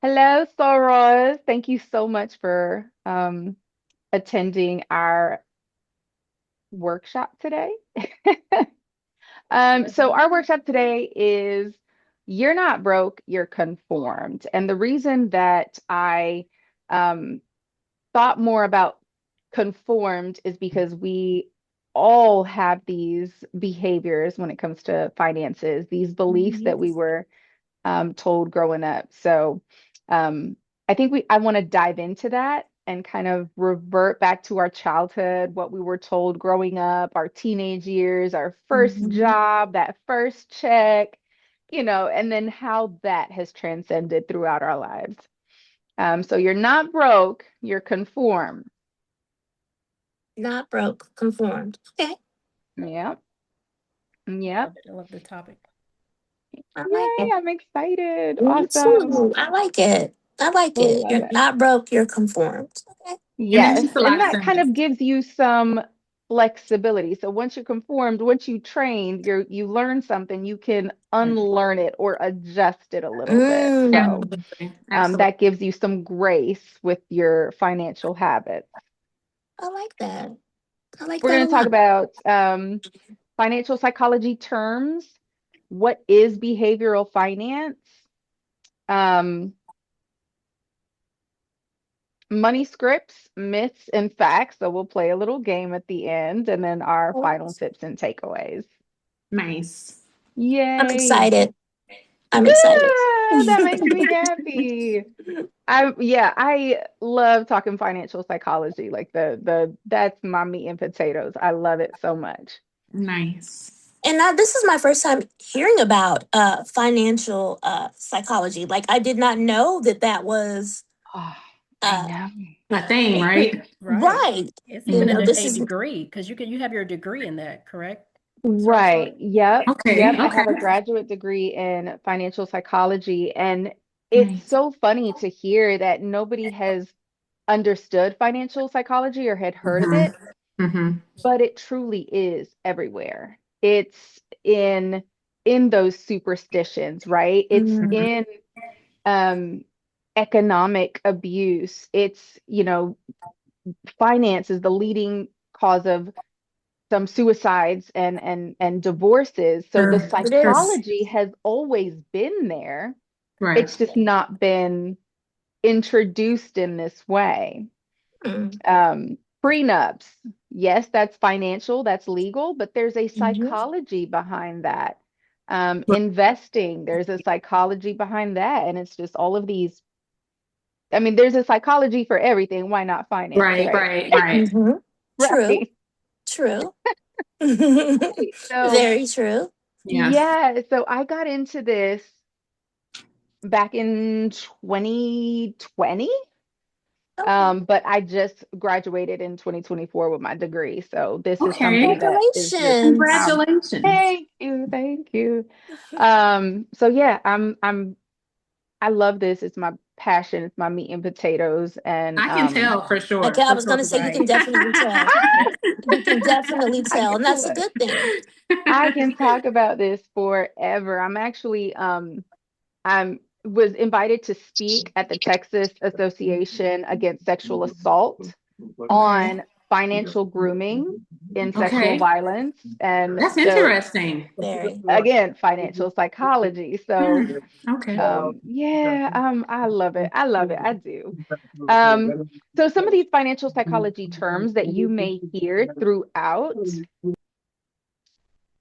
Hello, Soros. Thank you so much for attending our workshop today. So our workshop today is You're Not Broke, You're Conformed. And the reason that I um, thought more about conformed is because we all have these behaviors when it comes to finances, these beliefs that we Yes. were told growing up. So um, I think I want to dive into that and kind of revert back to our childhood, what we were told growing up, our teenage years, our first Mhm. job, that first check, and then how that has transcended throughout our lives. So you're not broke, you're conformed. Not broke, conformed. Okay, Yep. Yep. I love the topic. I like Yay, it. I'm excited. Me Awesome. too. I like it. I like it. Love You're it. not broke, you're conformed. Okay. And that Yes, makes a and lot of that kind sense. of gives you some flexibility. So once you're conformed, once you trained, you learn something, you can unlearn it or adjust it a little bit. So Mm, Absolutely. Absolutely. that gives you some grace with your financial habits. I like that. I like We're that going a to talk lot. about financial psychology terms. What is behavioral finance? Um, Money scripts, myths, and facts. So we'll play a little game at the end, and then our final tips and takeaways. Nice. I'm Yay. excited. I'm excited. Good. That makes me happy. I love talking financial psychology. Like the that's my meat and potatoes. I love it so much. Nice. And now this is my first time hearing about financial psychology. Like I did not know that that was Oh, I uh know. A thing, right? Yeah. Mhm. right. It's You even know, this a is degree because you have your degree in that, correct? Right. Saraswati? Yep. Okay. Yep. I Okay. have a graduate degree in financial psychology, and it's Nice. so funny to hear that nobody has understood financial psychology or had heard of Mm-hmm. it, Mm-hmm. but it truly is everywhere. It's in those superstitions, right? It's mm, in um economic abuse. It's, finance is the leading cause of some suicides and divorces. So the Sure. it is. psychology has always been there. Right. It's just not been introduced in this way. Mm, Prenups, yes, that's financial, that's legal, but there's a mhm. psychology behind that. Investing, there's a psychology behind that. And it's just all of these. I mean, there's a psychology for everything. Why not finance, Right. right? Right. Right. Mhm. True. Right. True. So, Very true. Yes. yeah, so I got into this back in 2020. Okay. But I just graduated in 2024 with my degree. So this is something Okay. that is just Congratulations. Congratulations. thank you, thank you. So yeah, I love this. It's my passion, it's my meat and potatoes. And I can tell for Okay, sure. I For was sure. gonna say you can Right. definitely tell. You can definitely I tell, can and that's a look. good thing. I can talk about this forever. I'm actually I'm was invited to speak at the Texas Association Against Sexual Assault Okay. on financial grooming in sexual Okay. violence and That's the interesting. Very. again financial psychology. So Hmm. Okay. yeah, I love it. I love it. I do. Um, so some of these financial psychology terms that you may hear throughout,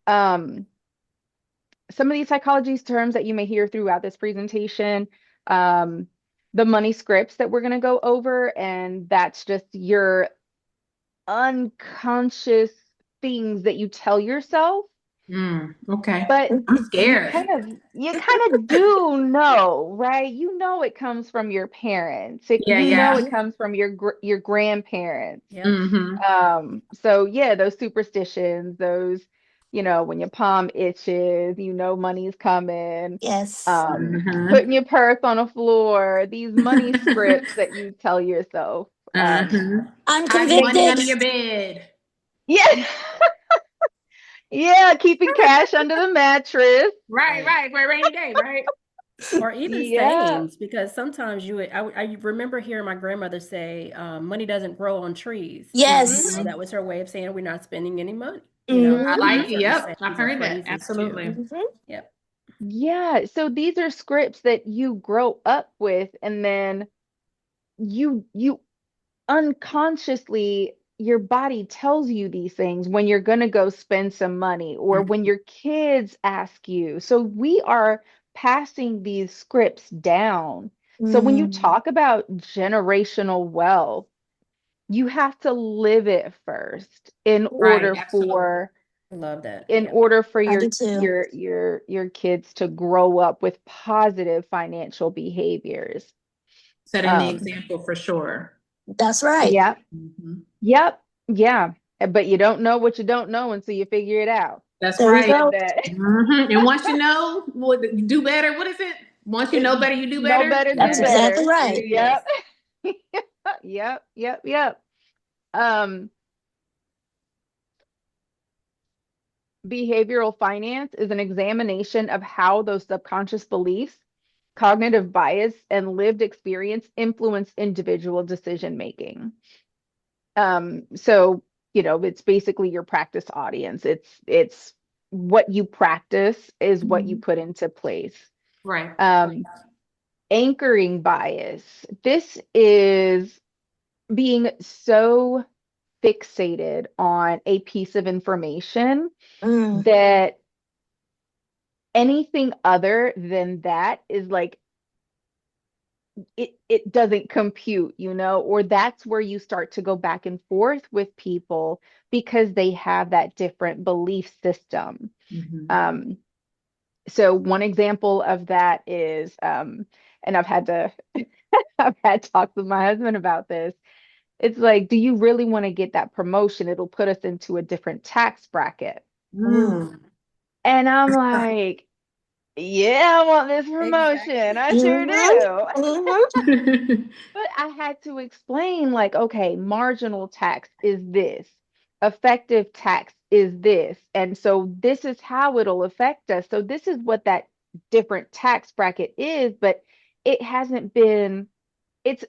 um, some of these psychology terms that you may hear throughout this presentation, um, the money scripts that we're going to go over, and that's just your unconscious things that you tell yourself, Okay. but I'm you scared. kind of do know, right? You know it comes from your parents. Yeah. You know it Yeah. comes from your grandparents. Mm. Yep. Hmm. So yeah, those superstitions, those, when your palm itches, money's coming. Yes. Putting your purse on the floor, these money scripts that you tell yourself. Mm-hmm. I'm Hiding They money convicted. under your bed. Yeah, yeah, keeping cash under the mattress. Right. Right. Right. For a rainy day. Right. Or even Yeah. sayings, because sometimes I remember hearing my grandmother say, money doesn't grow on trees. Yes. Hmm. That was her way of saying we're not spending any money. Mm-hmm. There Hmm. are certain Yep, I've sayings or heard that. phrases too. Absolutely. Mm-hmm. Yep. Yeah. So these are scripts that you grow up with, and then you unconsciously your body tells you these things when you're going to go spend some money or when Mhm. your kids ask you. So we are passing these scripts down. So when you Mm. talk about generational wealth, you have to live it first Right, absolutely. I love that. in Yep. order for I your do too. your kids to grow up with positive financial behaviors. Setting the Um, example for sure. That's right. yeah. Mhm. Yep. Yeah. But you don't know what you don't know until you figure it out. That's There we right. Love go. that. And once you know, you do better. What is it? Once you know better, you do Know better. better, do That's Yes, exactly better. right. it is. Yep. Yep. Yep. Yep. Um, Behavioral finance is an examination of how those subconscious beliefs, cognitive bias, and lived experience influence individual decision making. So, it's basically your practice audience. It's what you practice is what you Mhm. put into place. Right. Um, Anchoring bias. This is being so fixated on a piece of information Mm. that anything other than that is like it doesn't compute, or that's where you start to go back and forth with people because they have that different belief system. Mhm. Um, so one example of that is, and I've had to I've had talks with my husband about this. It's like, do you really want to get that promotion? It'll put us into a different tax bracket. Mm. Mm. And I'm like, yeah, I want this Exactly. promotion. I sure Mm-hmm. do. Mm-hmm. But I had to explain, like, okay, marginal tax is this, effective tax is this. And so this is how it'll affect us. So this is what that different tax bracket is, but it hasn't been, it's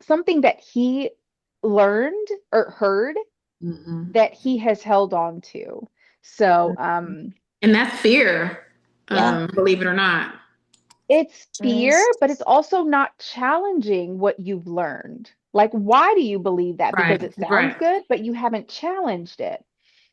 something that he learned or heard Mhm. that he has held on to. So And that's fear, Yeah. believe it or not. it's fear, Yes. but it's also not challenging what you've learned. Like, why do you believe that? Because Right. it sounds Right. good, but you haven't challenged it.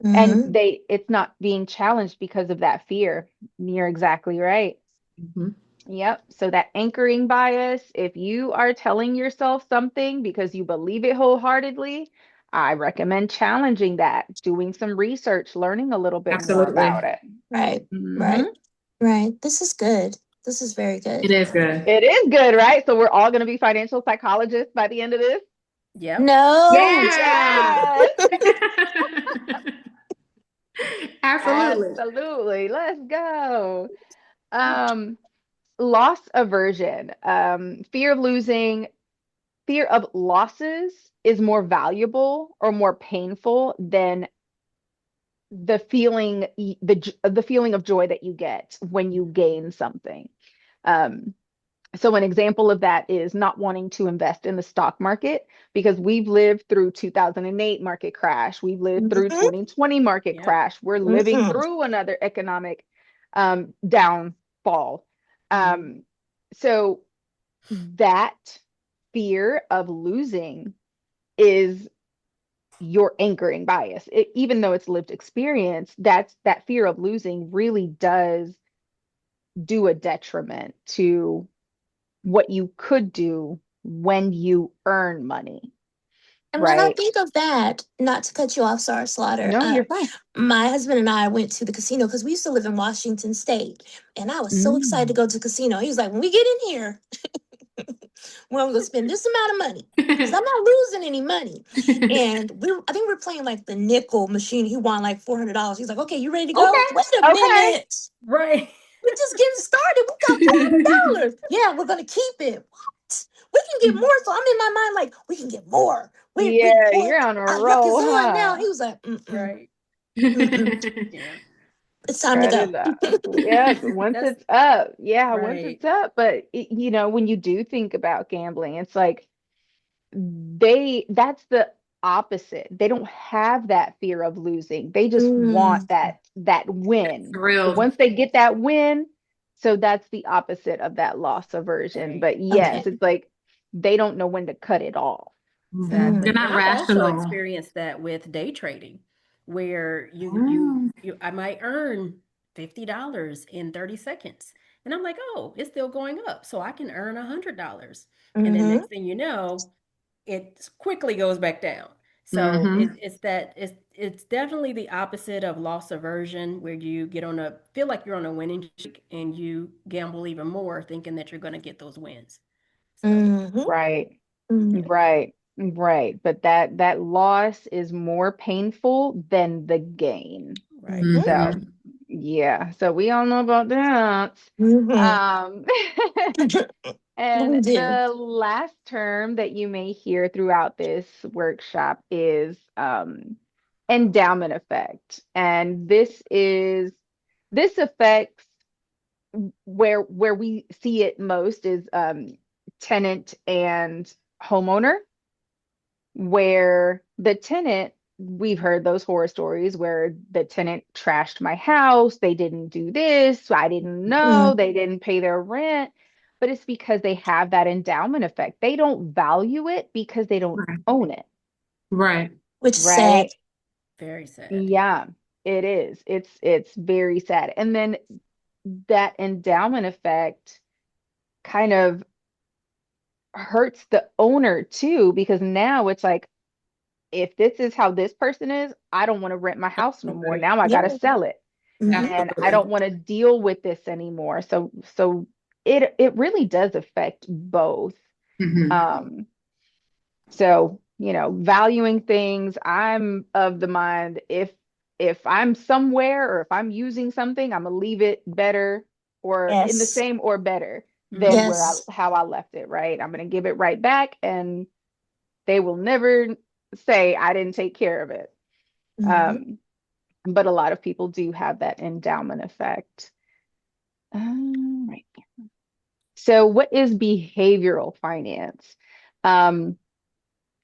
And Mm-hmm. it's not being challenged because of that fear. You're exactly right. Mhm. Yep. So that anchoring bias, if you are telling yourself something because you believe it wholeheartedly, I recommend challenging that, doing some research, learning a little bit more Absolutely. about it. Right. Hmm. Right. Right. This is good. This is very It good. is good. It is good, right? So we're all going to be financial psychologists by the end of this. Yep. No. Yeah. Yes, Absolutely. absolutely. Let's go. Um, Loss aversion, fear of losses is more valuable or more painful than the feeling of joy that you get when you gain something. Um, so an example of that is not wanting to invest in the stock market because we've lived through 2008 market crash. We've lived through Mm-hmm. 2020 market Yep. crash. We're living Mm-hmm. through another economic downfall. Mhm. Um, so that fear of losing is your anchoring bias. Even though it's lived experience, that fear of losing really does do a detriment to what you could do when you earn money, And when I right? think of that, not to cut you off, sorry, Slaughter, No, you're fine. my husband and I went to the casino because we used to live in Washington State. And I was so excited to Mm. go to the casino. He was like, when we get in here, we're going to spend this amount of money because I'm not losing any money. And I think we were playing like the nickel machine. He won like $400. He's like, okay, you ready to go? Okay. Wait a Okay. minute. Right. We're just getting started. We got $400. Yeah, we're going to keep it. What? We can get more. So I'm in my mind like, we can get more. We Yeah, boy, you're on a our luck is roll, on now. huh? He was like, mm-mm, Right. mm-mm. Yeah. It's time to Cut go. it off. Yep. Once That's it's up. Yeah, once right. it's up. But when you do think about gambling, it's like that's the opposite. They don't have that fear of losing. They just want Mm, that win. So Thrilled. once they get that win, so that's the opposite of that loss aversion. Right. But yes, okay. it's like they don't know when to cut it off. They're Exactly. Mm, And not I've also rational. experienced that with day trading, where Mm. I might earn $50 in 30 seconds. And I'm like, oh, it's still going up. So I can earn $100. And then mm-hmm. next thing you know, it quickly goes back down. So Mm-hmm. it's definitely the opposite of loss aversion, where you feel like you're on a winning streak and you gamble even more thinking that you're going to get those wins. So, Mm-hmm. Right. Mm, Right. Right. But that loss is more painful than the gain. right. mm-hmm. So, yeah. So we all know about that. Mm-hmm. Um, We and do. the last term that you may hear throughout this workshop is endowment effect. And this affects where we see it most is tenant and homeowner, where the tenant, we've heard those horror stories where the tenant trashed my house, they didn't do this, I didn't know, Mm, they didn't pay their rent. But it's because they have that endowment effect. They don't value it because they don't Right. own it, Right. which is sad. right? Very sad. Yeah, it is. It's very sad. And then that endowment effect kind of hurts the owner too, because now it's like, if this is how this person is, I don't want to rent my house no more. Absolutely. Now I got to Yeah. sell it, Mm-hmm. and I Absolutely. don't want to deal with this anymore. So it really does affect both. Mm-hmm. Um, so, valuing things, I'm of the mind, if I'm somewhere or if I'm using something, I'm gonna leave it better or in the Yes. same or better than Hmm. where I Yes. how I left it, right? I'm gonna give it right back, and they will never say I didn't take care of it. Mm-hmm. Um, but a lot of people do have that endowment effect. Right. So, what is behavioral finance? Um,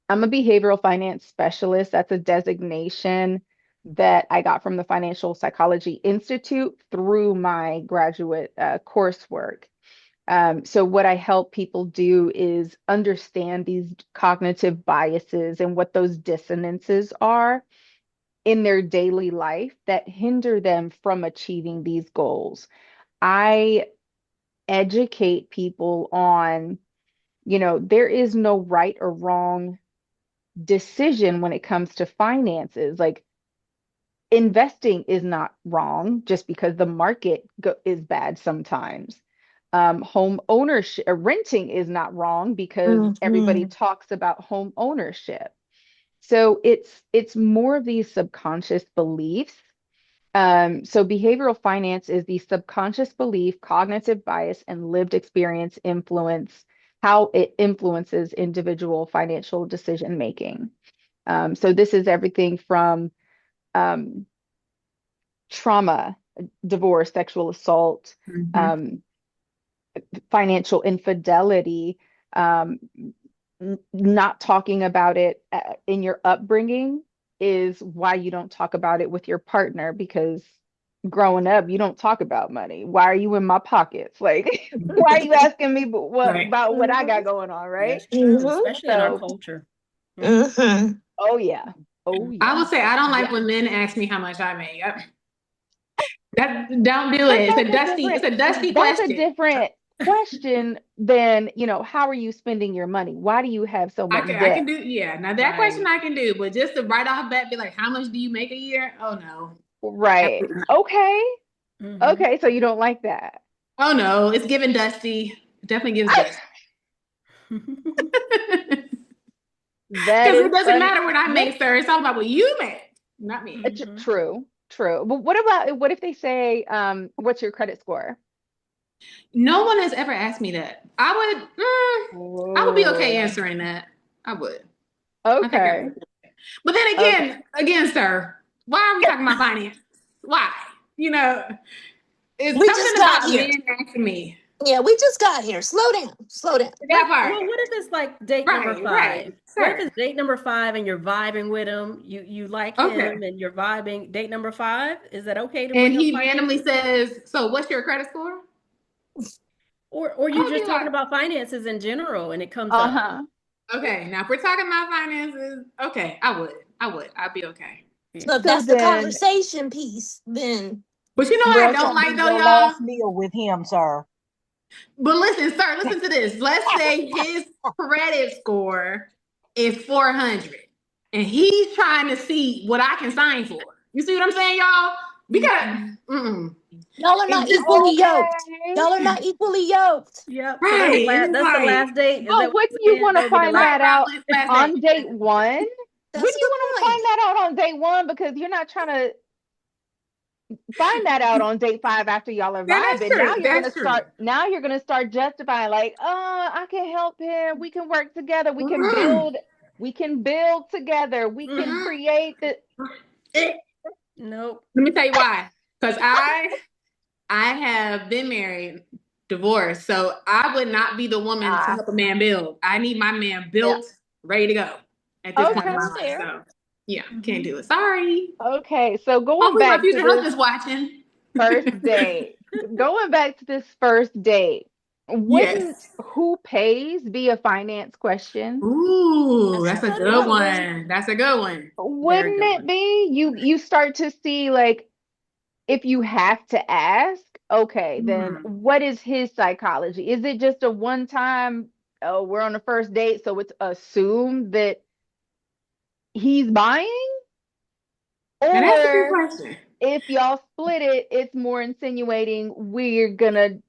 I'm a behavioral finance specialist. That's a designation that I got from the Financial Psychology Institute through my graduate coursework. So, what I help people do is understand these cognitive biases and what those dissonances are in their daily life that hinder them from achieving these goals. I educate people on, there is no right or wrong decision when it comes to finances. Like, investing is not wrong just because the market is bad sometimes. Home ownership, renting is not wrong because everybody Mm-hmm. talks about home ownership. So it's more of these subconscious beliefs. So behavioral finance is the subconscious belief, cognitive bias, and lived experience influence how it influences individual financial decision making. So this is everything from um, trauma, divorce, sexual assault, Mm-hmm. um, financial infidelity, um, not talking about it in your upbringing is why you don't talk about it with your partner, because growing up you don't talk about money. Why are you in my pockets? Like, why are you asking me Right. about what I got Mm-hmm. going on, right? That's true, Mm-hmm. especially in our So, culture. Hmm. Mm-hmm. oh yeah, oh I yeah, would say I don't like yeah. when men ask me how much I make. That don't do But it. It's a dusty that's a question. different question than, how are you spending your money? Why do you have so much I can debt? do, yeah. Now that question Right. I can do, but just to right off the bat be like, how much do you make a year? Oh no. Right. Absolutely not. Okay. Hmm. Okay, so you don't like that. Oh no, it's giving dusty. It definitely gives dust. That Because it is doesn't funny. matter what I What make, sir. It's all about what you make, not me. Hmm. true, true. But what if they say, what's your credit score? No one has ever asked me that. I would be okay Oh, answering that. I would. I think I okay. would. But then Okay. again, sir, why are we talking about finance? Why? you know, it's We just something got about here. men asking me. Yeah, we just got here. Slow down. Slow down. That part. Well, what if it's like date number Right, right, 5? What if sir. it's date number 5 and you're vibing with him? You like Okay. him and you're vibing. Date number 5, is that okay to And bring up he randomly finances? says, "So, what's your credit score?" Or I you're would be just talking like, about finances in general and it comes up. Uh-huh. okay, now if we're talking about finances, okay, I'd be okay. So if So that's the then, conversation piece, then But you know what I real That's don't gonna like be though, your y'all? last meal with him, sir. But listen, sir, listen to this. Let's say his credit score is 400 and he's trying to see what I can sign for. You see what I'm saying, y'all? We gotta, y'all are not it just, equally yoked. okay. Y'all are not equally yoked. Yep. So right. It's that's the like, last date. Is that But what wouldn't you're you saying? want That to would be the find last. that out last on date. date one? That's Wouldn't a you good want to point. find that out on date one? Because you're not trying to find that out on date 5 after y'all are That's vibing. true. That's true. Now you're gonna start justifying like, I can help him. We can work together. Mm-hmm. We can build together. We can Mm-hmm. create the Nope. Let me tell you why. Because I have been married, divorced, so I would not be the woman to help a man build. I need my man yeah. built, ready to go at this point in Okay. my That's life. fair. So yeah, can't Mhm. do it. Sorry. Okay. So Hopefully my future husband's watching. first date, going back to this first date, wouldn't Yes. who pays be a finance question? Ooh, That's a that's a good good one. one. That's a good one. Very Wouldn't good it one. be? You start to see like if you have to ask, okay, then Mm. what is his psychology? Is it just a one time, oh, we're on the first date, so it's assumed that he's buying? Now that's a good Or question. if y'all split it, it's more insinuating we're gonna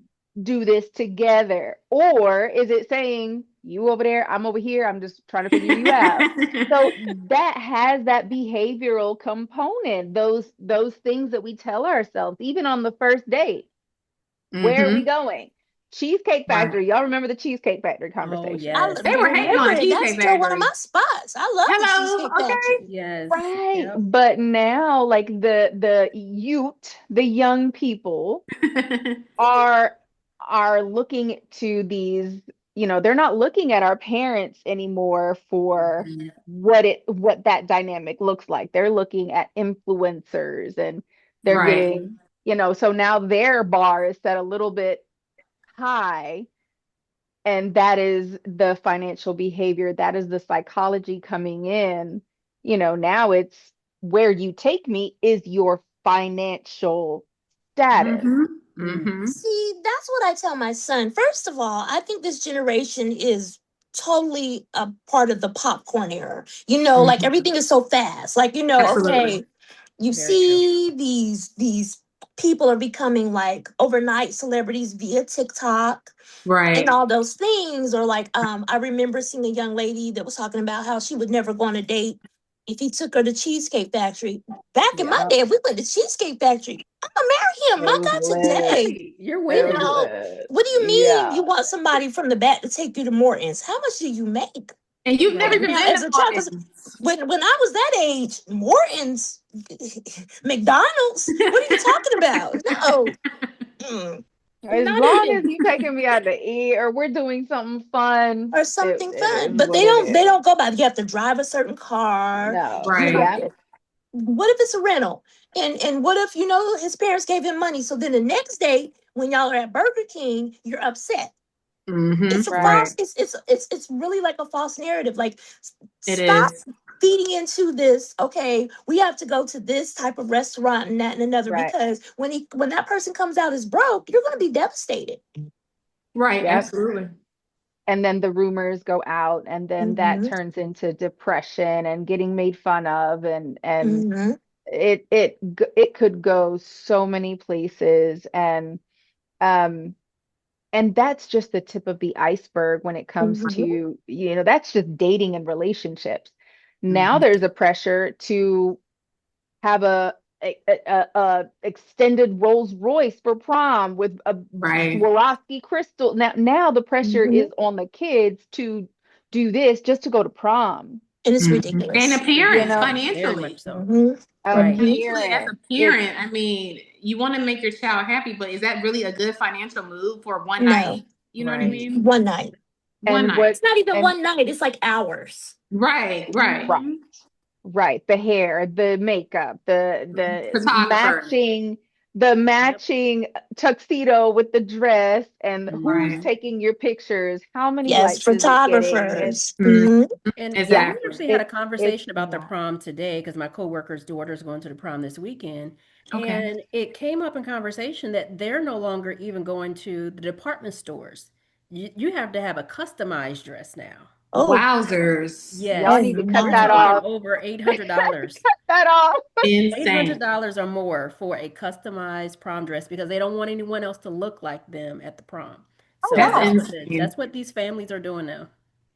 do this together. Or is it saying you over there, I'm over here, I'm just trying to figure you out? So that has that behavioral component, those things that we tell ourselves, even on the first date. Where are we Mm-hmm. going? Cheesecake Right. Factory. Y'all remember the Cheesecake Factory Oh, conversation? I yes. They were hating on remember the it. That's Cheesecake still one of my Factory. spots. I love the Hello. Cheesecake Factory. Yes. Right. Yep. But now like the young people Okay. are looking to these, they're not looking at our parents anymore for Mhm. what that dynamic looks like. They're looking at influencers and they're Right. getting, so now their bar is set a little bit high, and that is the financial behavior, that is the psychology coming in. Now it's where you take me is your financial status. Mm-hmm. Mm. Mm-hmm. See, that's what I tell my son. First of all, I think this generation is totally a part of the popcorn era. Like Mm-hmm. everything is so fast. Like, Absolutely. okay, you Very true. see these people are becoming like overnight celebrities via TikTok and Right. all those things. Or like I remember seeing a young lady that was talking about how she would never go on a date if he took her to Cheesecake Factory. Back in my Yeah. day, if we went to Cheesecake Factory, I'm gonna marry him. It My was God, lit. today. Right. You're It You was winning. know, lit. what do you mean Yeah. you want somebody from the back to take you to Morton's? How much do you make? And you've never Right. even Now, been as to a child, because Martin's. when I was that age, Morton's, McDonald's, what are you talking about? No. Mm, As not long even. as you taking me out to eat or we're doing something fun, Or it, something it is fun. But what they it don't they is. don't go by. You have to drive a certain car. No. You Right. have Yeah. to, what if it's a rental? And what if his parents gave him money? So then the next day when y'all are at Burger King, you're upset. It's a Mm-hmm. Right. Right. false, it's really like a false narrative. Like It stop is. feeding into this, okay, we have to go to this type of restaurant and that and another, Right. because when that person comes out as broke, you're gonna be devastated. Right. Yep. Absolutely. And then the rumors go out, and then that Hmm. turns into depression and getting made fun of, and Hmm. it could go so many places. Um and that's just the tip of the iceberg when it comes Hmm. to, that's just dating and relationships. Now Mm-hmm. there's a pressure to have a extended Rolls Royce for prom with a Right. Swarovski crystal. Now the pressure Hmm. is on the kids to do this just to go to prom. And it's Mm-hmm. And ridiculous. You appearance know, Very much financially. so. Hmm. A Right. Mhm. Usually, as a parent, it's parent, I mean, you want to make your child happy, but is that really a good financial move for one No, night? You know what I Right. mean? one night. One and night. what It's not even and one night. It's like hours. Right, right. right. Mhm. Right, the hair, the makeup, the Photographer. Yep. matching tuxedo with the dress, and who's Right. taking your pictures, how many Yes, likes is it getting? And photographers. Mm, Hmm. And yeah, we exactly. actually had a it's conversation about the not. prom today because my coworker's daughter is going to the prom this weekend. Okay. And it came up in conversation that they're no longer even going to the department stores. You have to have a customized dress now. Oh, Wowzers. Y'all oh Yes. need to cut We're that my. talking off. over $800. Cut that off. Insane. $800 or more for a customized prom dress because they don't want anyone else to look like them at the prom. Oh So That's wow. that's insane. what these families are doing now.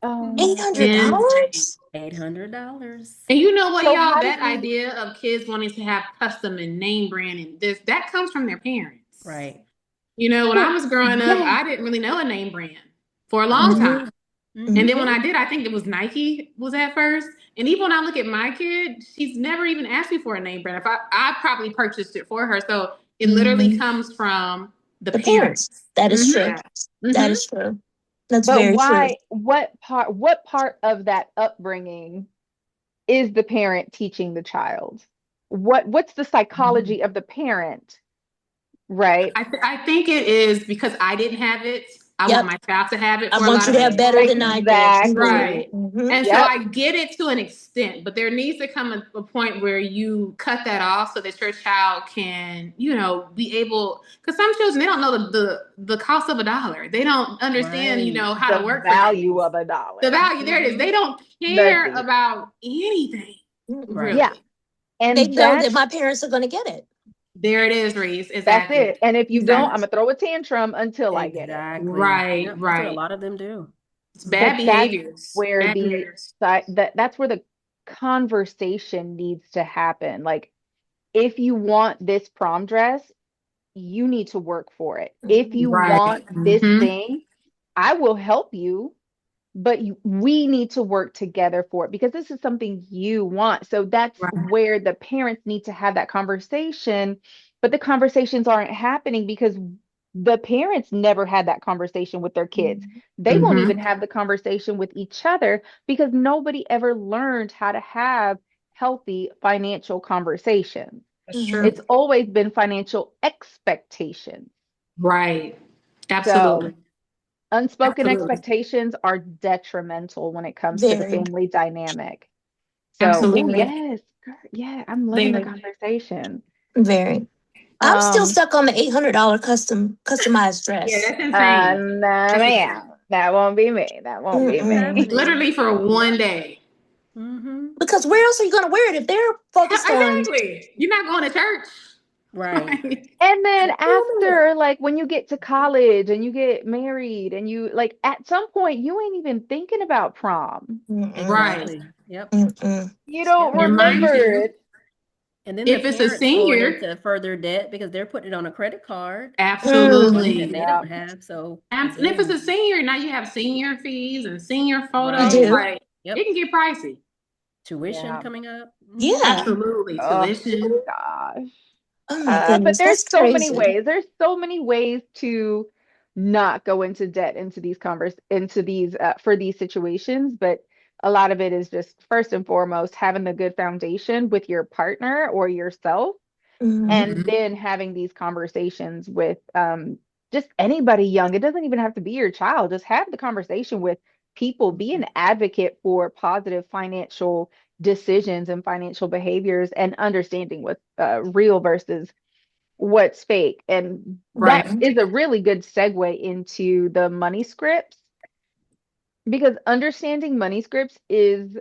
Oh Mhm. eight my hundred goodness. Insane. dollars $800. And you know what, So y'all? how do That you? idea of kids wanting to have custom and name branding, this that comes from their parents. Right. You know, when I So was growing up, yes, I didn't really know a name brand for a long Mm-hmm. time. And then Mhm. when I did, I think it was Nike was at first. And even when I look at my kid, she's never even asked me for a name brand. If I probably purchased it for her. So it literally Hmm. comes from the The parents. parents. That is Hmm. true. Yeah. That Hmm. is true. That's but very true. why? What part of that upbringing is the parent teaching the child? What's the psychology of the parent, right? I think it is because I didn't have it. I want Yep. my child to have it I for a want lot you of to have Right. better people. than I did. Hmm. Exactly. Right. Hmm. And so Yep. I get it to an extent, but there needs to come a point where you cut that off so that your child can, be able. Because some children they don't know the cost of a dollar. They don't understand, Right. how to The work for value things. of a The dollar. value there it is. Mhm. They don't care The about anything Right. yeah, really. They and know that that's my parents are going to get it. There it is, Reese. that's Exactly. it. And if you don't, I'm Exactly. gonna throw a tantrum until I get it. Exactly. Right. Yep. That's what a Right. lot of them do. It's bad But that's behaviors. where Bad the behaviors. that's where the conversation needs to happen. Like, if you want this prom dress, you need to work for it. If you Mhm. Right. want this Hmm. thing, I will help you, but we need to work together for it because this is something you want. So that's Right. where the parents need to have that conversation, but the conversations aren't happening because the parents never had that conversation with their kids. They won't Hmm. even have the conversation with each other because nobody ever learned how to have healthy financial conversations. That's Mhm. It's true. always been financial expectations. Right. So Absolutely. unspoken Absolutely. expectations are detrimental when it comes to the Very, family dynamic. So, oh Absolutely. very, yes, yeah, I'm loving the They conversation. very. I'm still Um, stuck on the $800 customized Yeah, dress. that's insane. no, That's ma'am, insane. that won't be me. That won't be It's me. Mm-mm. happening. Literally for one Yep. day. Mhm. Because where else are you going to wear it if they're focused on Exactly. You're not going to church. Right. Right. And then filming it? after, like when you get to college and you get married and you like at some point you ain't even thinking about prom. Mm-mm. Right. Exactly. Yep. Mm-mm. You don't Yep. Your mind remember you. it. And then the If it's a parents going senior, into further debt because they're putting it on a credit card, money Mm. that absolutely. they Yeah. don't have. So And if it's again, a senior, now you have senior fees and senior You photos. right. do? Like it Yep. can get pricey. Tuition Yeah. coming up. Mhm. Yeah. Absolutely. Oh Tuition. gosh. Oh my But goodness, there's that's so many crazy. ways. There's so many ways to not go into debt into these for these situations. But a lot of it is just first and foremost having the good foundation with your partner or yourself, Mm-hmm. and Hmm. then having these conversations with just anybody young. It doesn't even have to be your child. Just have the conversation with people. Be an advocate for positive financial decisions and financial behaviors and understanding what's real versus what's fake. And that Right. is a really good segue into the money scripts because understanding money scripts is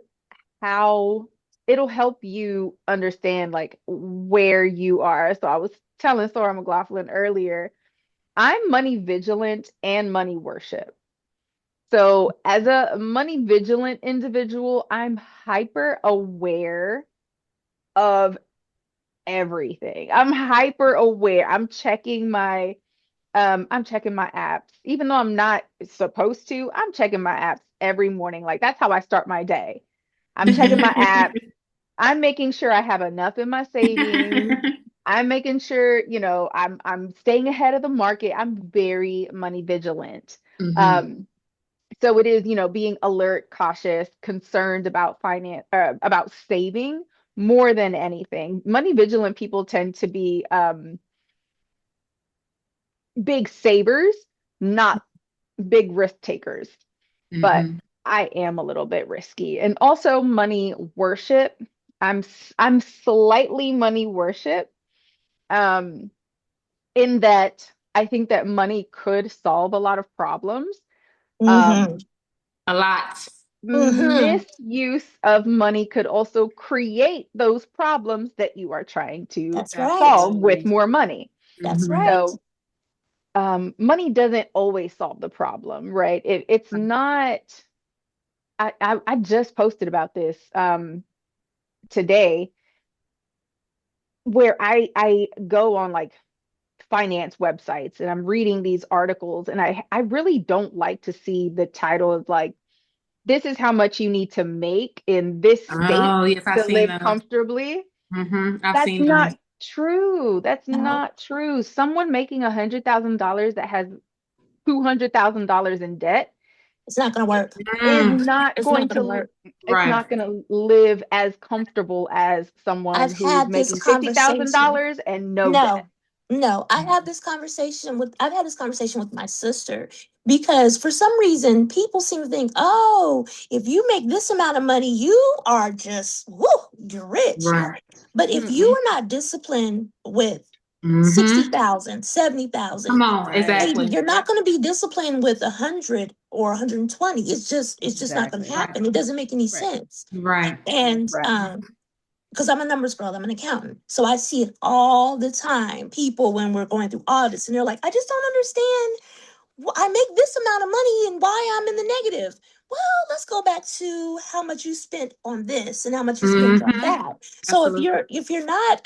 how it'll help you understand like where you are. So I was telling Sora McLaughlin earlier, I'm money vigilant and money worship. So as a money vigilant individual, I'm hyper aware of everything. I'm hyper aware. I'm checking my apps. Even though I'm not supposed to, I'm checking my apps every morning. Like that's how I start my day. I'm checking my apps. I'm making sure I have enough in my savings. I'm making sure, I'm staying ahead of the market. I'm very money vigilant. Mhm. Um, so it is, being alert, cautious, concerned about about saving more than anything. Money vigilant people tend to be big savers, not big risk takers. But Mhm. I am a little bit risky. And also money worship. I'm slightly money worship. Um, in that I think that money could solve a lot of problems. Mm-hmm. Um, A lot. Mm-hmm. misuse of money could also create those problems that you are trying to That's right. solve with Absolutely. more money. That's Mhm. right. So, money doesn't always solve the problem, right? It's not. I just posted about this today, where I go on like finance websites and I'm reading these articles, and I really don't like to see the title of like, this is how much you need to make in this state Oh, yes, I've to seen live those. comfortably. I've That's seen those. not true. That's No, not true. Someone making $100,000 that has $200,000 in debt it's not gonna work. is Mm, not It's not going gonna to, work. it's right. not going to live as comfortable as someone I've who's had this making conversation. $50,000 and no debt. No, no. I've had this conversation with my sister because for some reason people seem to think, oh, if you make this amount of money, you are just woo, you're rich. Right. But if you Mm-mm. are not disciplined with Mm-hmm. 60,000, Come 70,000, on, Right. 80, exactly. you're not going to be disciplined with 100 or 120. It's just not going to Exactly. Right. happen. It doesn't make any Right. sense. Right. And Right. because I'm a numbers girl, I'm an accountant. So I see it all the time. People, when we're going through audits, and they're like, I just don't understand. I make this amount of money and why I'm in the negative. Well, let's go back to how much you spent on this and how much you spent on Mm-hmm. that. So if Absolutely. you're not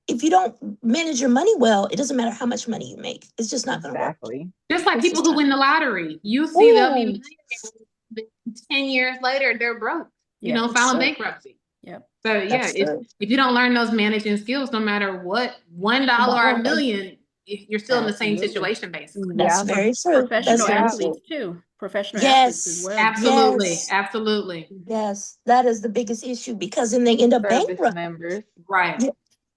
if you don't manage your money well, it doesn't matter how much money you make. It's just not going to work. Exactly. Just like It's people just who not. win the lottery, you see they'll be Ooh, millionaires, then 10 years later, they're broke, Yep. it's filing true. bankruptcy. Yep. So yeah, That's true. if you don't learn those managing skills, no matter what, $1 or a Wow, million, you're still in the same Absolutely. situation basically. that's Yeah. very true. That's Professional very Yeah. true. athletes too. Professional athletes as Yes, well. Absolutely. yes, Absolutely. yes. That is the biggest issue because then they end up Service bankrupt. members. Right. Yeah,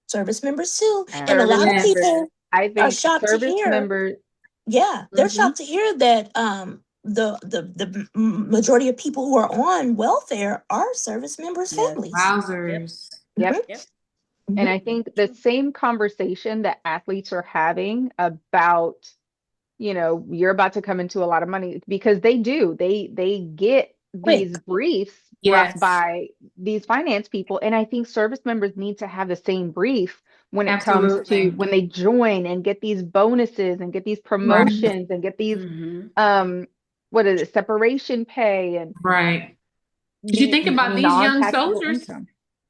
service members too. And a Service lot of Yes. members. people I are think shocked to service hear. members. Yeah, they're Mhm. shocked to hear that the majority of people who are on welfare are service members' Yes. families. Yep. Wowzers. Yep. Mhm, Yep. And mhm. I think the same conversation that athletes are having about, you're about to come into a lot of money, because they do. They get these Quick. briefs Yes. by these finance people. And I think service members need to have the same brief when it comes to Absolutely. when they join and get these bonuses and get these Right. promotions and get these Mm-hmm. um what is it, separation pay and Right. Because you these think about these young non-taxable soldiers. income.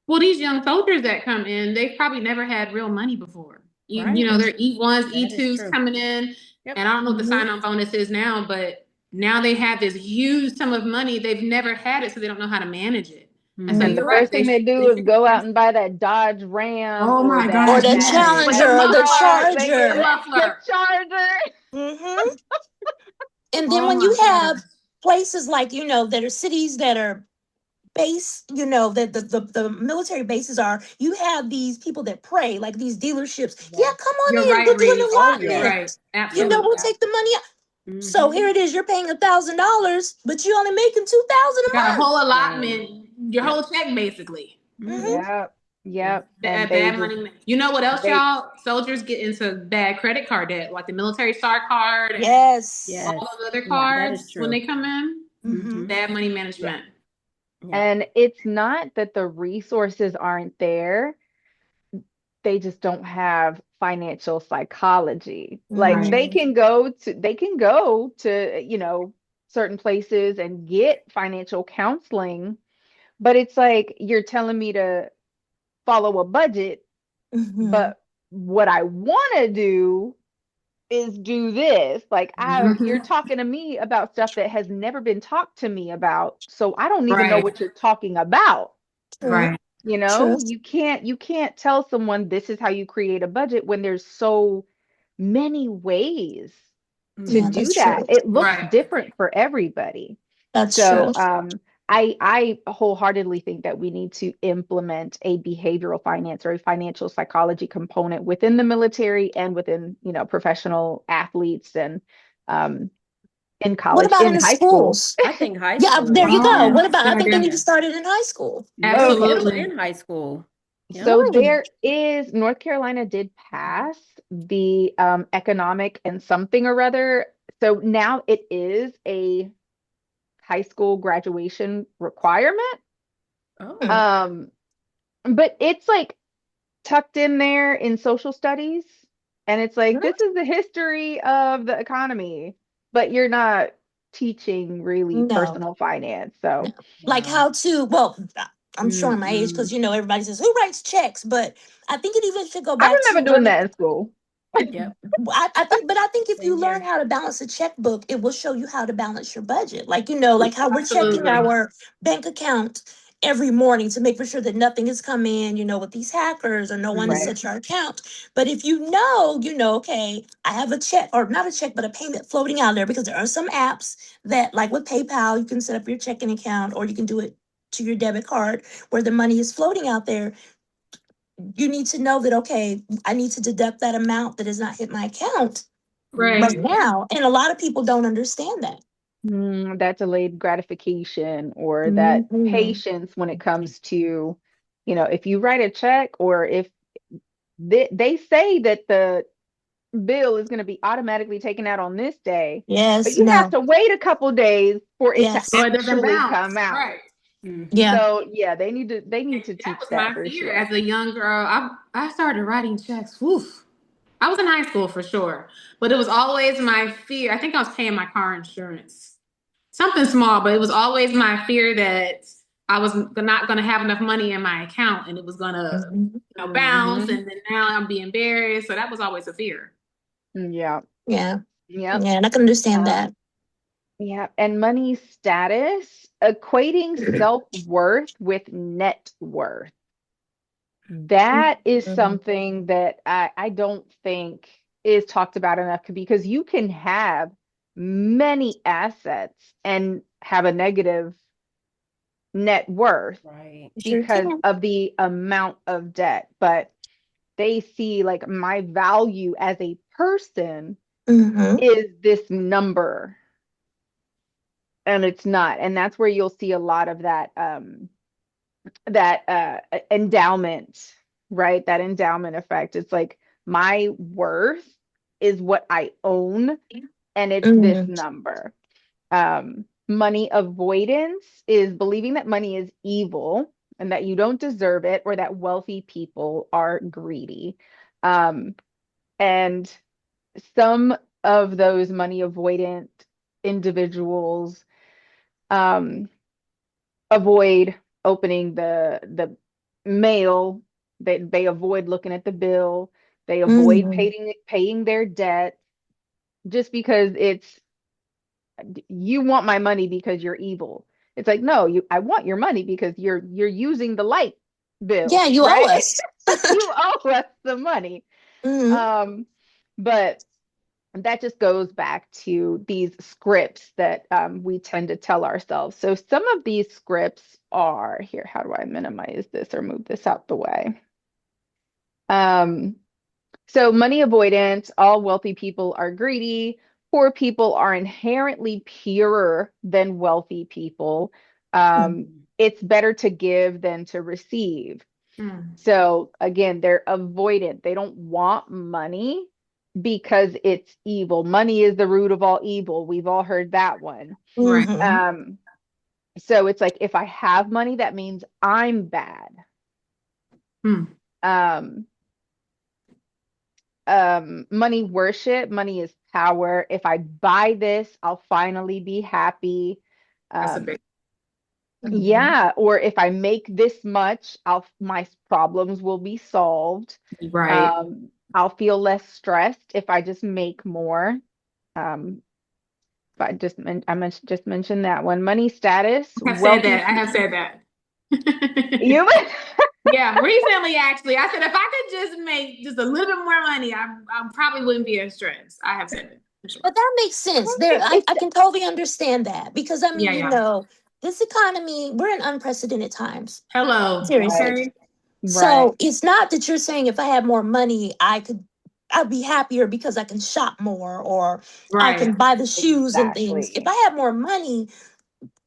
Well, these young soldiers that come in, they've probably never had real money before. Right. They're E1s, That is E2s true. coming in, Yep. and I don't know what the Mhm. sign-on bonus is now, but now they have this huge sum of money. They've never had it, so they don't know how to manage it. And so And Mm-hmm. the you're Mhm. right. first thing they They do is should go be. out and buy that Dodge Ram Oh or my Or gosh, the yes. Or the Challenger or the oh, muffler. they get The Charger. the muffler. Charger. Hmm. And then Oh when my you gosh. have places like, that are cities that are base, that the military bases are, you have these people that pray, like these dealerships. Yeah, Yes. come You're on in. right, We'll do Reese. an Oh, You're yes. right. allotment. Yes. We'll Absolutely. Yeah. take the money out. So Mm-hmm. here it is. You're paying $1,000, but you only making 2,000 You got a a month. whole Right. allotment, your Yep. whole check basically. Mm-hmm. Hmm. Yep. Yep. Yep. And they Bad just money. You know what else, they y'all? Soldiers get into bad credit card debt, like the military star card and Yes. all Yes. those other Yeah, that is cards when true. they come in. Hmm. Mm-hmm. Bad money yeah. management. Yep. And it's not that the resources aren't there, they just don't have financial psychology. Like Right. they can go to, certain places and get financial counseling, but it's like you're telling me to follow a budget, Hmm. but what I want to do is do this. Like you're Mhm. talking to me about stuff that has never been talked to me about, so I don't even know Right. what you're talking about. True. Right. You True. know, you can't tell someone this is how you create a budget when there's so many ways to Yeah, Mhm. do that's that. true. It looks Right. different for everybody. That's So true. I wholeheartedly think that we need to implement a behavioral finance or a financial psychology component within the military and within, professional athletes and um, in What college, about in in the high school. schools? I think high Yeah, school there is you go. Oh, What yeah. about? I good think they need to idea. start it in high school. Okay. Middle Absolutely. and high school. Yep. So Right. North Carolina did pass the economic and something or other. So now it is a high school graduation requirement. Oh. Hmm. Um, but it's like tucked in there in social studies. And it's like, What? this is the history of the economy, but you're not teaching really No. personal finance. No. So, Like Wow. how to, well, I'm showing my age mm-mm. because everybody says who writes checks, but I think it even should go I back to remember doing learning. that in school. Yep. I think if you Same learn here. how to balance a checkbook, it will show you how to balance your budget. Like, like how we're checking Absolutely. our bank account every morning to make for sure that nothing has come in, with these hackers or no one has Right. Mhm. touched our account. But if okay, I have a check or not a check, but a payment floating out there because there are some apps that, like with PayPal, you can set up your checking account or you can do it to your debit card where the money is floating out there. You need to know that, okay, I need to deduct that amount that has not hit my account right Right. Mhm. now. And a lot of people don't understand that. That delayed gratification or that Mhm. patience when it comes to, if you write a check or if they say that the bill is going to be automatically taken out on this day, but Yes, you have no. to wait a couple days for it to So Yes. it doesn't actually bounce. come out. Right. Mhm. Yeah. So yeah, they need to That teach was that my for fear sure. as a young girl. I started writing checks. Woof. I was in high school for sure, but it was always my fear. I think I was paying my car insurance, something small, but it was always my fear that I was not going to have enough money in my account and it was going to, Mhm. bounce. Hmm. And then now I'm being embarrassed. So that was always a fear. Yeah. Yeah. Yep. Yeah. And I can understand Um, that. yeah. And money status, equating self-worth with net worth. That is Mhm. something that I don't think is talked about enough because you can have many assets and have a negative net worth Right. You sure because can. of the amount of debt. But they see like my value as a person Hmm. is this number, and it's not. And that's where you'll see a lot of that endowment, right? That endowment effect. It's like my worth is what I own, and it's this Hmm. number. Money avoidance is believing that money is evil and that you don't deserve it, or that wealthy people are greedy. Um, and some of those money avoidant individuals um, avoid opening the mail. They avoid looking at the bill. They avoid Hmm. paying their debt just because it's you want my money because you're evil. It's like, no, I want your money because you're using the light Yeah, bill, you owe right? us. You owe us the money. Hmm. Um, but that just goes back to these scripts that we tend to tell ourselves. So some of these scripts are here. How do I minimize this or move this out the way? Um, so money avoidance, all wealthy people are greedy. Poor people are inherently purer than wealthy people. Mhm. It's better to give than to receive. Mm. So again, they're avoidant. They don't want money because it's evil. Money is the root of all evil. We've all heard that one. Right. Hmm. Um, so it's like if I have money, that means I'm bad. Mm. Um, money worship, money is power. If I buy this, I'll finally be happy. That's a Um, big, Hmm. yeah, or if I make this much, my problems will be solved. right. I'll feel less stressed if I just make more. Um, but just men- I men- just mentioned that one. Money status, I have said wealthy that. I people. have said that. You Yeah, recently actually, I said if I could just make just a little bit more money, I probably wouldn't be as stressed. I have said it for sure. But that makes sense. There, I can totally understand that because I mean, Yeah, yeah. this economy, we're in unprecedented times. Hello. Seriously. Right. Okay. Right. So it's not that you're saying if I had more money, I'd be happier because I can shop more or I Right. can buy the shoes and things. If Exactly. I had more money,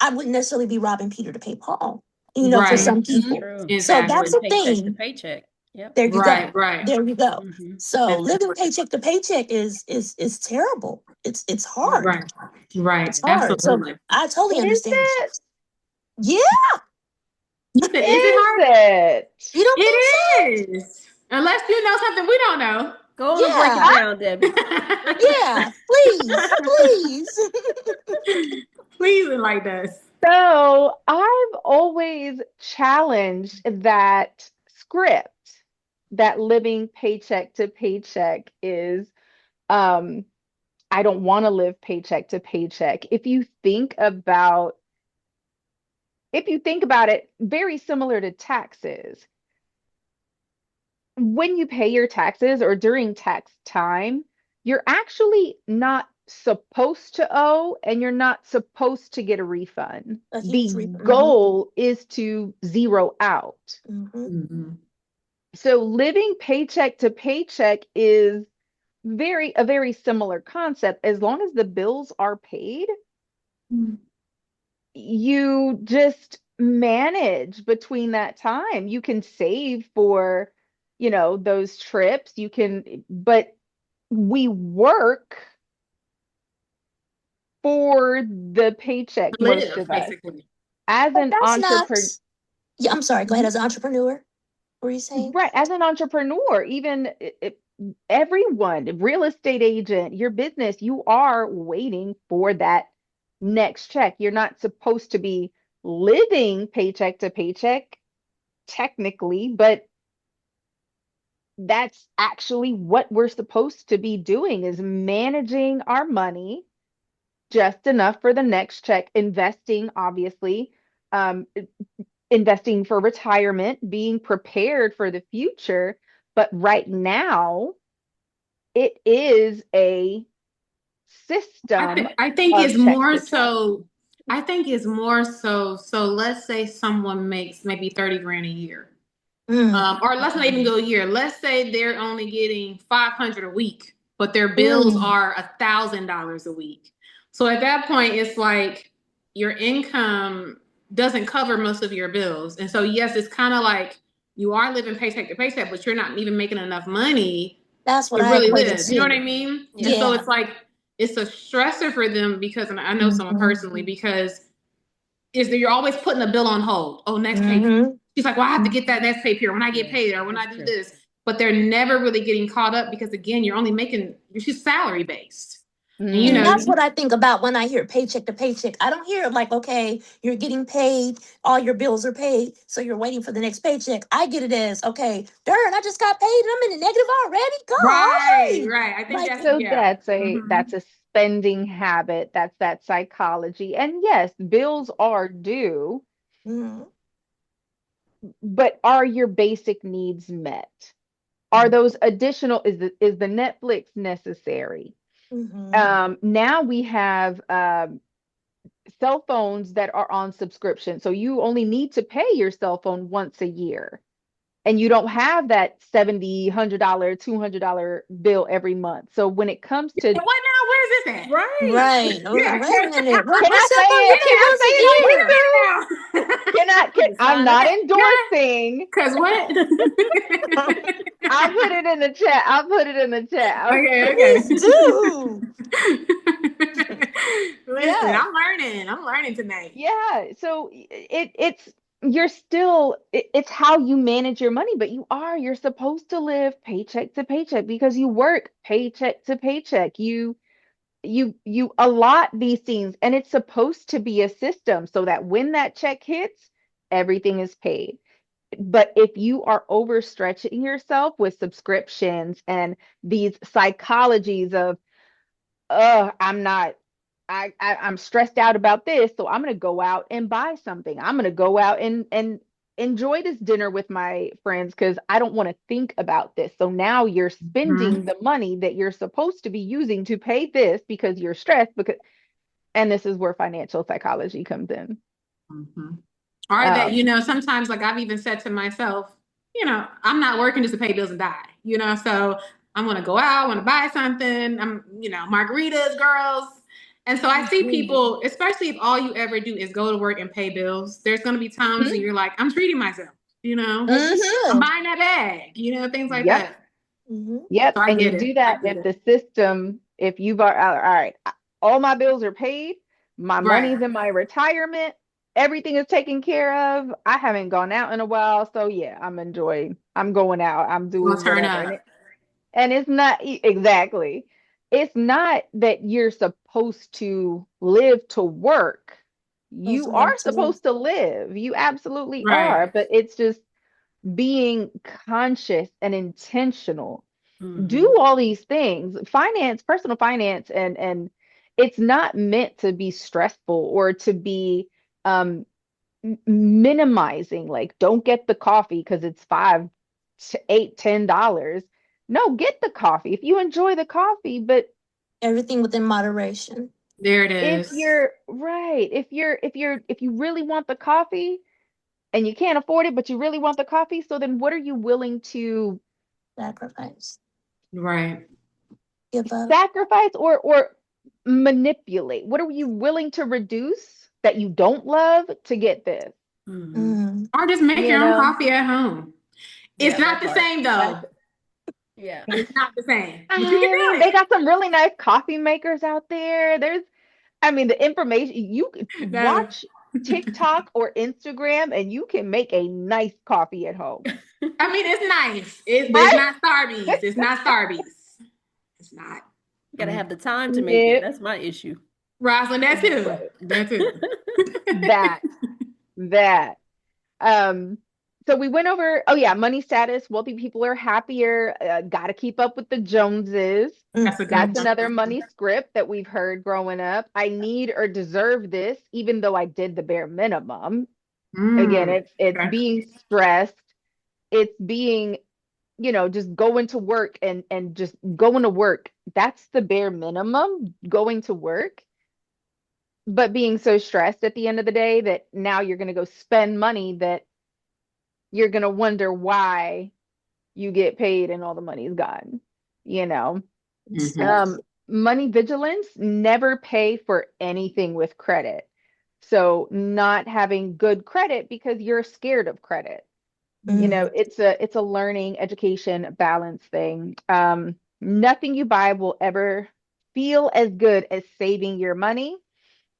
I wouldn't necessarily be robbing Peter to pay Paul, for Right. some That's people. true. So You're that's Exactly. living the paycheck to thing. paycheck. Yep. There you go. Right. Right. There you go. Hmm. So living Exactly. paycheck to paycheck is terrible. It's hard. Right. Right. It's hard. So Absolutely. I totally Is understand. it? Yeah, You said, is it Is hard? it? you don't think so? It is. Unless you know something we don't know. Go on and break it Yeah, down, Debbie. yeah. Please, please. Please enlighten us. So I've always challenged that script that living paycheck to paycheck is um I don't want to live paycheck to paycheck. If you think about it, very similar to taxes. When you pay your taxes or during tax time, you're actually not supposed to owe and you're not supposed to get a refund. A huge The reason. goal is to zero out. Mm-hmm. Mhm. So living paycheck to paycheck is a very similar concept. As long as the bills are paid, you just manage between that time. You can save for, those trips. But we work for the paycheck, most Live, of us. basically. As But an that's not. entrepreneur, Yeah, I'm sorry. Go ahead. As an entrepreneur, what were you saying? right, as an entrepreneur, even everyone, real estate agent, your business, you are waiting for that next check. You're not supposed to be living paycheck to paycheck, technically, but that's actually what we're supposed to be doing is managing our money just enough for the next check, investing, obviously, um, investing for retirement, being prepared for the future. But right now, it is a system I think of it's check more to check. so. I think it's more so. So let's say someone makes maybe 30 grand a year, Mm, or let's not even go a year. Let's say they're only getting 500 a week, but their bills mm. are $1,000 a week. So at that point, it's like your income doesn't cover most of your bills, and so yes, it's kind of like you are living paycheck to paycheck, but you're not even making enough money That's what to I really equated live. You know what I to. mean? And Yeah. so Yeah. it's like it's a stressor for them because, and I know someone Mm-hmm. personally, because is that you're always putting a bill on hold. Oh, next pay period. Mm-hmm. She's like, well, I have to get that next pay period when I get Yeah, paid or when I that's do true. this. But they're never really getting caught up because again, you're only making she's salary based. And you And know, that's Mm. what I think about when I hear paycheck to paycheck. I don't hear it like, okay, you're getting paid, all your bills are paid, so you're waiting for the next paycheck. I get it as, okay, darn, I just got paid and I'm in the negative already. right, Golly. right. I think Like, that's So yeah. that's a spending habit. That's that psychology. And yes, bills are due, mm, but are your basic needs met? Are those additional, is the Netflix necessary? mm-hmm. Now we have cell phones that are on subscription. So you only need to pay your cell phone once a year. And you don't have that $70, $100, $200 bill every month. So when it comes to, What now? Where's this at? Right. Right. Yeah. Wait a minute. What, can what I cell say phone it? you Can get I once say a it Wait here? year? a minute now. I'm Sign not up. endorsing. Because what? I'll put it in the chat. I'll put it in the chat. Okay, Please okay. do. Listen, Yeah. I'm learning tonight. Yeah, so it's you're still it's how you manage your money, but you're supposed to live paycheck to paycheck because you work paycheck to paycheck. You allot these things and it's supposed to be a system so that when that check hits, everything is paid. But if you are overstretching yourself with subscriptions and these psychologies of I'm not I'm stressed out about this, so I'm gonna go out and buy something. I'm gonna go out and enjoy this dinner with my friends because I don't want to think about this. So now you're spending the money that you're supposed to be using to pay this because you're stressed because and this is where financial psychology comes in. Mhm. Or that, Um, sometimes like I've even said to myself, I'm not working just to pay bills and die, so I'm gonna go out, I want to buy something. Margaritas, girls. And so I see Mhm. people, especially if all you ever do is go to work and pay bills, there's gonna be times mhm, when you're like, I'm treating myself, As you I'm should. buying that bag, things like yep. that. Mhm. Yep. So I And you get do it. I that get if it. the system, if you've all right, all my bills are paid, my Right. money's in my retirement, everything is taken care of. I haven't gone out in a while. So yeah, I'm going out, I'm We'll doing turn whatever. up. And it's not exactly, it's not that you're supposed to live to work. Those You are love to. supposed to live. You absolutely are, Right. but it's just being conscious and intentional. Hmm. Do all these things. Finance, personal finance, and it's not meant to be stressful or to be minimizing. Like, don't get the coffee because it's five to eight, $10. No, get the coffee if you enjoy the coffee. But Everything within moderation. There it if is. you're right, if you really want the coffee and you can't afford it, but you really want the coffee, so then what are you willing to Sacrifice. Right. Give up. sacrifice or manipulate? What are you willing to reduce that you don't love to get this? Hmm. Mm. Or just make You your own know? coffee at home. It's Yeah, not that the part. same though. Yeah. It's not the same. But you can I mean, do they it. got some really nice coffee makers out there. I mean, the information you could No. watch TikTok or Instagram and you can make a nice coffee at home. I mean, it's nice. But it's I not Starbucks. It's not Starbucks. It's not. Gotta have the time to make it. Nip, That's my issue. Rosalind, that too. right. That too. That that. Um, so we went over, oh yeah, money status. Wealthy people are happier. Got to keep up with the Joneses. Mm. That's a good That's Mm. one. another money script that we've heard growing up. I need or deserve this, even though I did the bare minimum. Again, it's Okay. being stressed. It's being, just going to work and just going to work. That's the bare minimum, going to work. But being so stressed at the end of the day that now you're going to go spend money that you're going to wonder why you get paid and all the money's gone, you know. Mhm. Um, Money vigilance, never pay for anything with credit. So not having good credit because you're scared of credit. Mm. It's a learning, education, balance thing. Nothing you buy will ever feel as good as saving your money.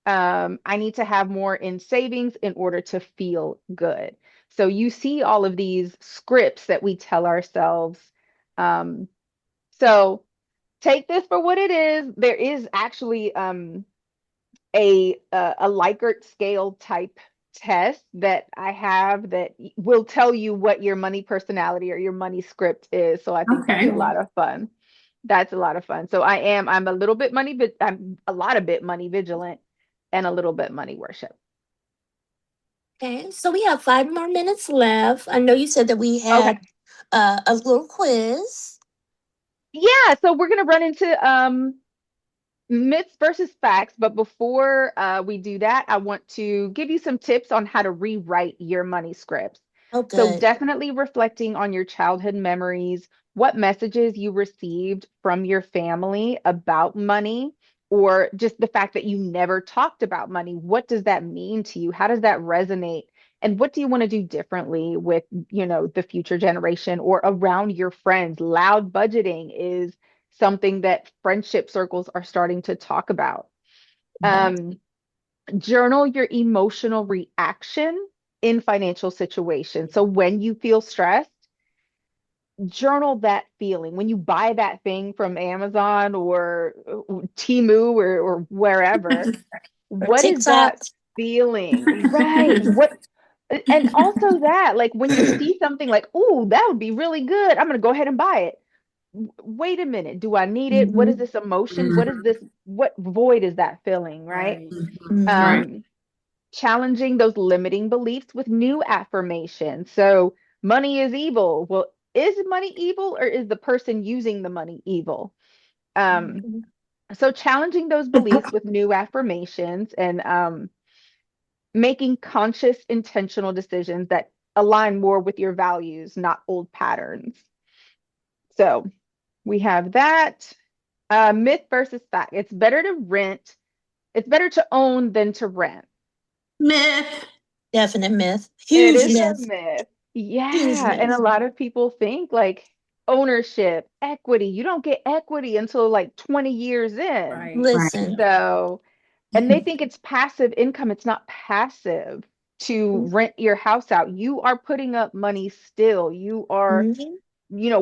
I need to have more in savings in order to feel good. So you see all of these scripts that we tell ourselves. Um, so take this for what it is. There is actually a Likert scale type test that I have that will tell you what your money personality or your money script is. So I think that's a Okay. lot of fun. That's a lot of fun. So I'm a little bit money, but I'm a lot of bit money vigilant and a little bit money worship. Okay, so we have 5 more minutes left. I know you said that we Okay. had a little quiz. Yeah, so we're gonna run into myths versus facts, but before we do that, I want to give you some tips on how to rewrite your money scripts. Oh, So, good. definitely reflecting on your childhood memories, what messages you received from your family about money, or just the fact that you never talked about money. What does that mean to you? How does that resonate? And what do you want to do differently with, the future generation or around your friends? Loud budgeting is something that friendship circles are starting to talk about. That. Um, Journal your emotional reaction in financial situations. So when you feel stressed, journal that feeling. When you buy that thing from Amazon or Temu or wherever, Or what is TikTok. that feeling? Right. And also that, like when you see something like, oh, that would be really good, I'm going to go ahead and buy it. Wait a minute, do I need it? What is Mhm. this emotion? Mhm. What void is that filling, right? Right. Mhm. Mhm. Right. Um, challenging those limiting beliefs with new affirmations. So money is evil. Well, is money evil or is the person using the money evil? Um, Mhm. so challenging those beliefs with new affirmations and making conscious, intentional decisions that align more with your values, not old patterns. So we have that. Myth versus fact. It's better to rent. It's better to own than to rent. Myth. Definite myth. It Huge is a myth. myth. Huge Yeah. And a myth. lot of people think like ownership, equity. You don't get equity until like 20 years in. Right. Listen. So, and they think it's passive income. It's not passive to rent your house out. You are putting up money still. You are, Mhm.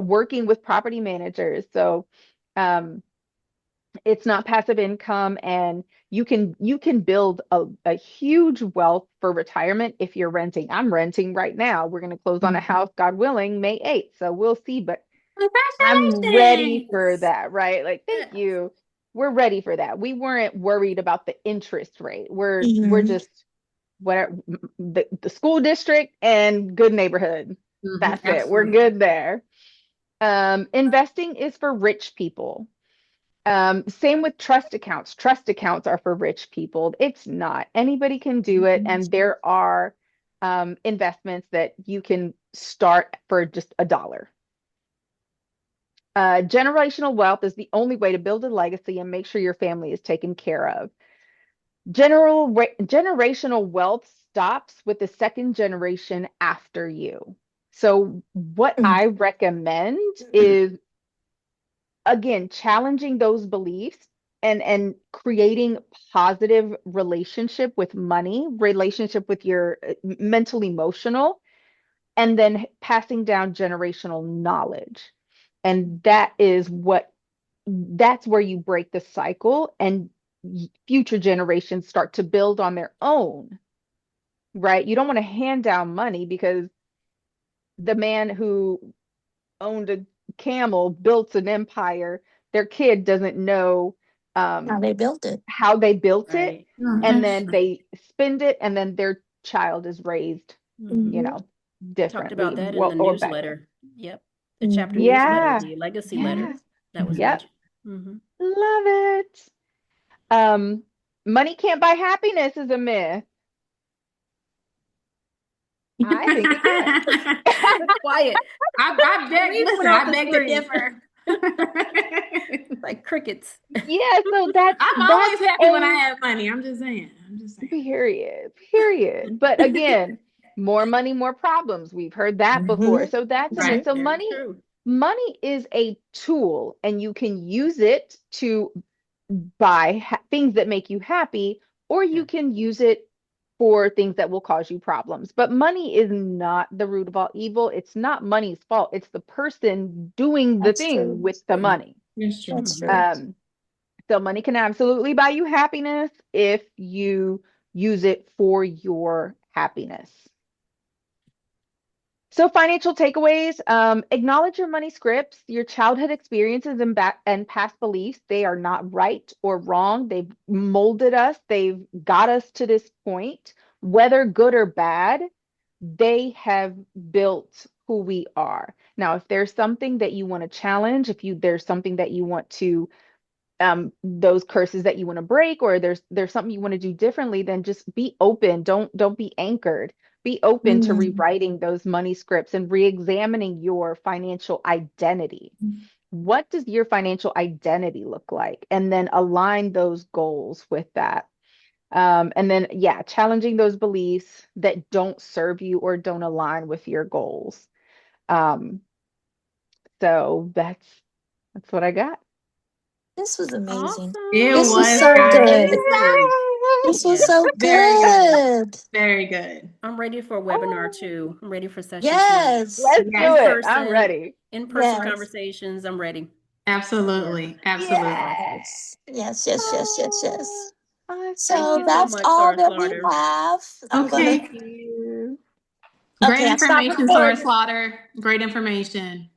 working with property managers. So, um, it's not passive income, and you can build a huge wealth for retirement if you're renting. I'm renting right now. We're going to close on a house, God willing, May 8th. So we'll see, but I'm ready for Congratulations. that, right? Like, thank Yes. you. We're ready for that. We weren't worried about the interest rate. We're Mhm. just whatever the school district and good neighborhood. That's it. We're Absolutely. good there. Investing is for rich people. Same with trust accounts. Trust accounts are for rich people. It's not. Anybody can do it, and there are investments that you can start for just $1. Generational wealth is the only way to build a legacy and make sure your family is taken care of. Generational wealth stops with the second generation after you. So, what I recommend is, again, challenging those beliefs and creating positive relationship with money, relationship with your mental, emotional, and then passing down generational knowledge. And that's where you break the cycle and future generations start to build on their own, right? You don't want to hand down money because the man who owned a camel built an empire. Their kid doesn't know How um, they built it. how they built it, Right. and then they spend it, and then their child is raised, Mhm. you Mhm. know, Talked differently, about that in the or better. newsletter. Yep. The chapter Mhm. newsletter, Yeah, the legacy letter yeah, that was yep, mentioned. Hmm. love it. Um, money can't buy happiness is a myth. I think it can. Quiet. I beg, Weeds listen, went off I the beg to screen. differ. Like crickets. Yeah, so that's I'm that's always happy when I a have money. I'm just saying. period. But again, more money, more problems. We've heard that before. Mhm. So that's a myth. Right. So Very money true. money is a tool, and you can use it to buy things that make you happy, or you can use it for things that will cause you problems. But money is not the root of all evil. It's not money's fault. It's the person doing the That's thing true. with the money. That's true. That's Mhm. true. So money can absolutely buy you happiness if you use it for your happiness. So financial takeaways, acknowledge your money scripts, your childhood experiences and past beliefs. They are not right or wrong. They've molded us. They've got us to this point. Whether good or bad, they have built who we are. Now, if there's something that you want to challenge, there's something that you want to those curses that you want to break, or there's something you want to do differently, then just be open. Don't be anchored. Be open to Mhm. rewriting those money scripts and re-examining your financial identity. What does your financial identity look like? And then align those goals with that. And then, yeah, challenging those beliefs that don't serve you or don't align with your goals. Um, so that's what I got. This was amazing. It Awesome. This was was, so guys. good. Amazing. This was Yes. so Very good. good. Very good. I'm ready for a webinar too. I'm ready for session 2. Yes. Let's do Yes. it. I'm ready. In-person Yes. conversations. I'm ready. Yeah. Absolutely. Absolutely. Yes. Yes. Yes. Yes. Yes. Yes. Thank So you so Awesome. that's much, all Star that we Slaughter. have. I'm gonna. Okay. Thank you. Great Okay, I stopped information, Sword recording. Slaughter. Great information.